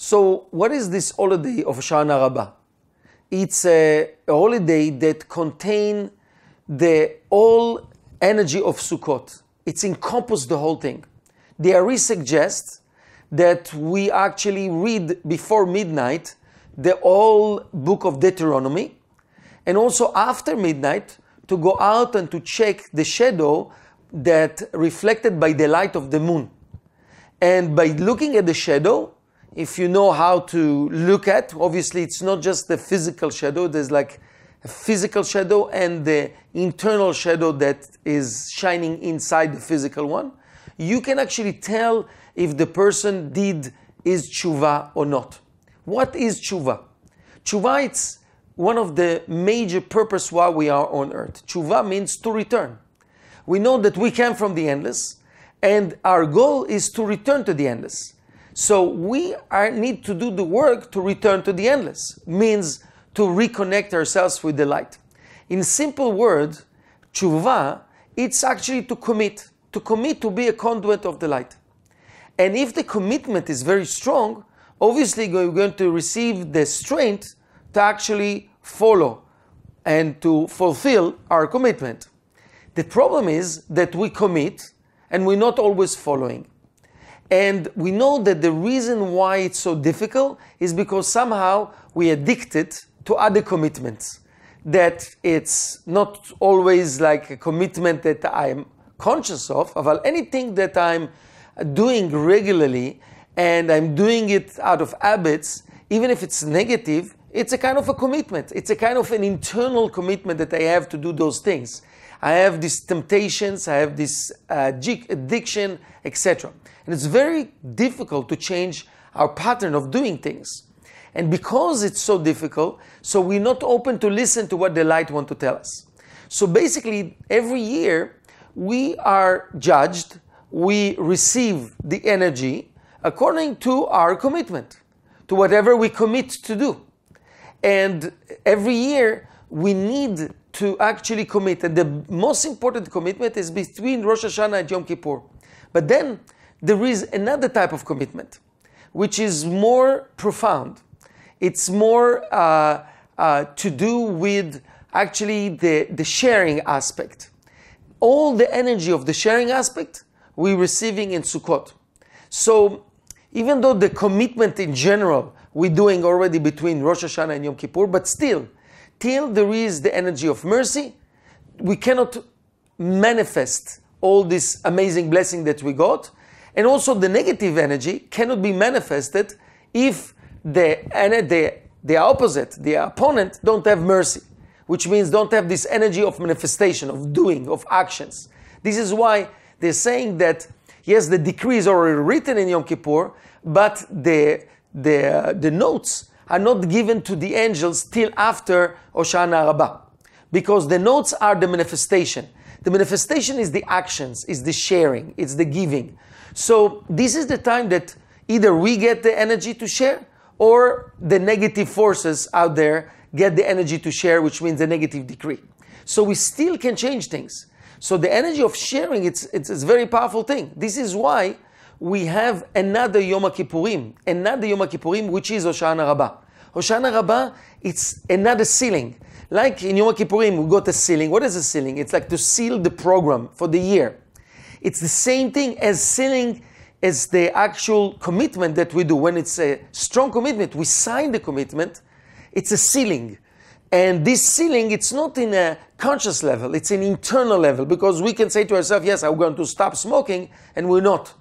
So what is this holiday of Ошана Раба? It's a holiday that contains the whole energy of Sukkot. It's encompassed the whole thing. The Ari suggests that we actually read before midnight the whole book of Deuteronomy, and also after midnight to go out and to check the shadow that reflected by the light of the moon. And by looking at the shadow, if you know how to look at, obviously it's not just the physical shadow, there's like a physical shadow and the internal shadow that is shining inside the physical one. You can actually tell if the person did his Chava or not. What is Chava? Chava, it's one of the major purpose why we are on earth. Chava means to return. We know that we came from the endless, and our goal is to return to the endless. So we need to do the work to return to the endless. Means to reconnect ourselves with the light. In simple words, Chava, it's actually to commit to be a conduit of the light. And if the commitment is very strong, obviously we're going to receive the strength to actually follow and to fulfill our commitment. The problem is that we commit and we're not always following. And we know that the reason why it's so difficult is because somehow we're addicted to other commitments. That it's not always like a commitment that I'm conscious of, but anything that I'm doing regularly and I'm doing it out of habits, even if it's negative, it's a kind of a commitment. It's a kind of an internal commitment that I have to do those things. I have these temptations, I have this addiction, etc. And it's very difficult to change our pattern of doing things. And because it's so difficult, so we're not open to listen to what the light wants to tell us. So basically, every year, we are judged, we receive the energy according to our commitment, to whatever we commit to do. And every year, we need to actually commit. And the most important commitment is between Rosh Hashanah and Yom Kippur. But then, there is another type of commitment, which is more profound. It's more to do with actually the sharing aspect. All the energy of the sharing aspect we're receiving in Sukkot. So even though the commitment in general we're doing already between Rosh Hashanah and Yom Kippur, but still, till there is the energy of mercy, we cannot manifest all this amazing blessing that we got. And also the negative energy cannot be manifested if the opposite, the opponent, don't have mercy, which means don't have this energy of manifestation, of doing, of actions. This is why they're saying that, yes, the decree is already written in Yom Kippur, but the notes are not given to the angels till after Ошана Раба, because the notes are the manifestation. The manifestation is the actions, is the sharing, it's the giving. So this is the time that either we get the energy to share, or the negative forces out there get the energy to share, which means the negative decree. So we still can change things. So the energy of sharing, it's a very powerful thing. This is why we have another Yom Kippurim, which is Ошана Raба. Ошana Raба, it's another sealing. Like in Yom Kippurim, we got a sealing. What is a sealing? It's like to seal the program for the year. It's the same thing as sealing as the actual commitment that we do. When it's a strong commitment, we sign the commitment, it's a sealing. And this sealing, it's not in a conscious level, it's an internal level, because we can say to ourselves, yes, I'm going to stop smoking, and we're not.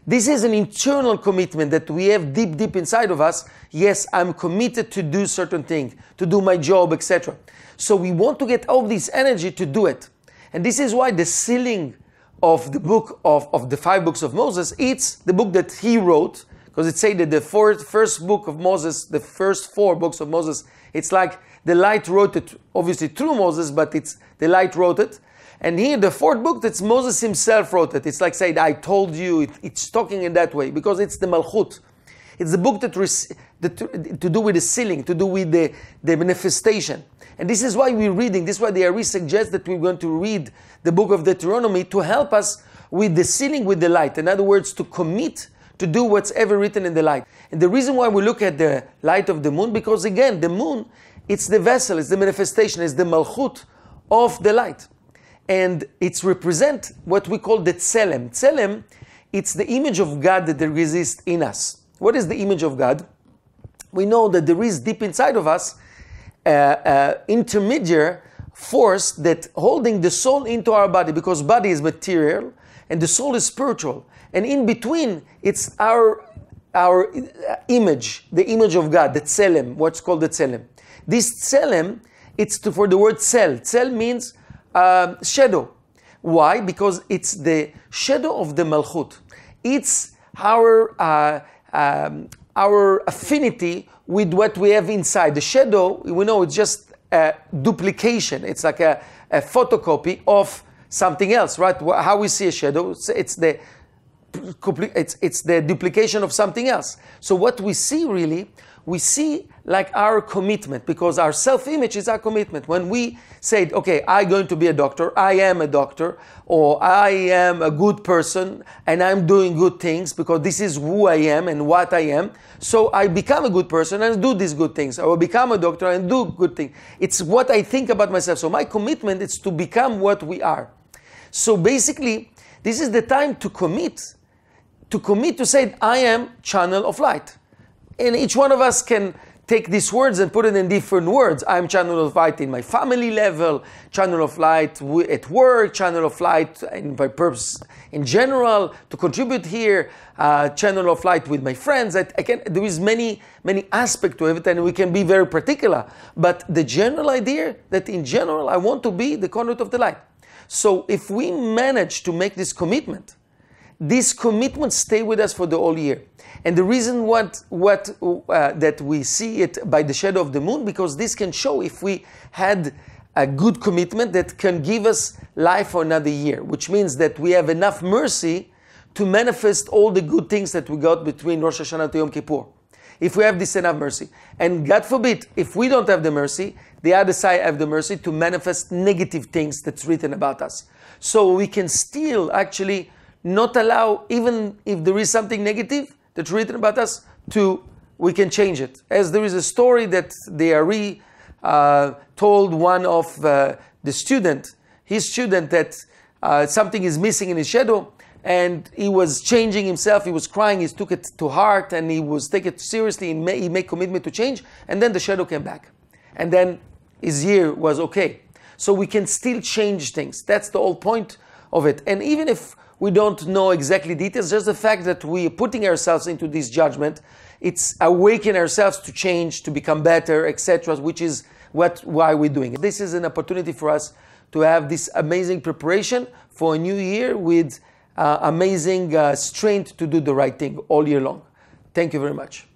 This is an internal commitment that we have deep inside of us. Yes, I'm committed to do certain things, to do my job, etc. So we want to get all this energy to do it. And this is why the sealing of the book of the 5 books of Moses, it's the book that he wrote, because it says that the first book of Moses, the first 4 books of Moses, it's like the light wrote it, obviously through Moses, but it's the light wrote it. And here, the 4th book, that's Moses himself wrote it. It's like saying, I told you, it's talking in that way, because it's the Malchut. It's the book that to do with the sealing, to do with the manifestation. And this is why we're reading, this is why the Ari suggests that we're going to read the book of Deuteronomy to help us with the sealing with the light. In other words, to commit to do what's ever written in the light. And the reason why we look at the light of the moon, because again, the moon, it's the vessel, it's the manifestation, it's the malchut of the light. And it's represent what we call the tselem. Tselem, it's the image of God that there exists in us. What is the image of God? We know that there is deep inside of us intermediate force that holding the soul into our body, because body is material and the soul is spiritual. And in between, it's our image, the image of God, the tselem, what's called the tselem. This tselem, it's for the word tsel. Tsel means shadow. Why? Because it's the shadow of the malchut. It's our affinity with what we have inside. The shadow, we know it's just a duplication. It's like a photocopy of something else, right? How we see a shadow, it's the duplication of something else. So what we see really, we see like our commitment, because our self-image is our commitment. When we say, okay, I'm going to be a doctor, I am a doctor, or I am a good person, and I'm doing good things because this is who I am and what I am, so I become a good person and do these good things, or become a doctor and do good things. It's what I think about myself. So my commitment is to become what we are. So basically, this is the time to commit to say, I am channel of light. And each one of us can take these words and put it in different words. I'm channel of light in my family level, channel of light at work, channel of light in my purpose in general, to contribute here, channel of light with my friends. There is many aspects to it, and we can be very particular. But the general idea that in general, I want to be the conduit of the light. So if we manage to make this commitment stay with us for the whole year. And the reason that we see it by the shadow of the moon, because this can show if we had a good commitment that can give us life for another year, which means that we have enough mercy to manifest all the good things that we got between Rosh Hashanah to Yom Kippur. If we have this enough mercy. And God forbid, if we don't have the mercy, the other side have the mercy to manifest negative things that's written about us. So we can still actually not allow, even if there is something negative that's written about us, we can change it. As there is a story that the Ari told one of his student that something is missing in his shadow, and he was changing himself, he was crying, he took it to heart, and he was taking it seriously, he made commitment to change, and then the shadow came back. And then his year was okay. So we can still change things. That's the whole point of it. And even if we don't know exactly details, just the fact that we are putting ourselves into this judgment, it's awakening ourselves to change, to become better, etc., which is why we're doing it. This is an opportunity for us to have this amazing preparation for a new year with amazing strength to do the right thing all year long. Thank you very much.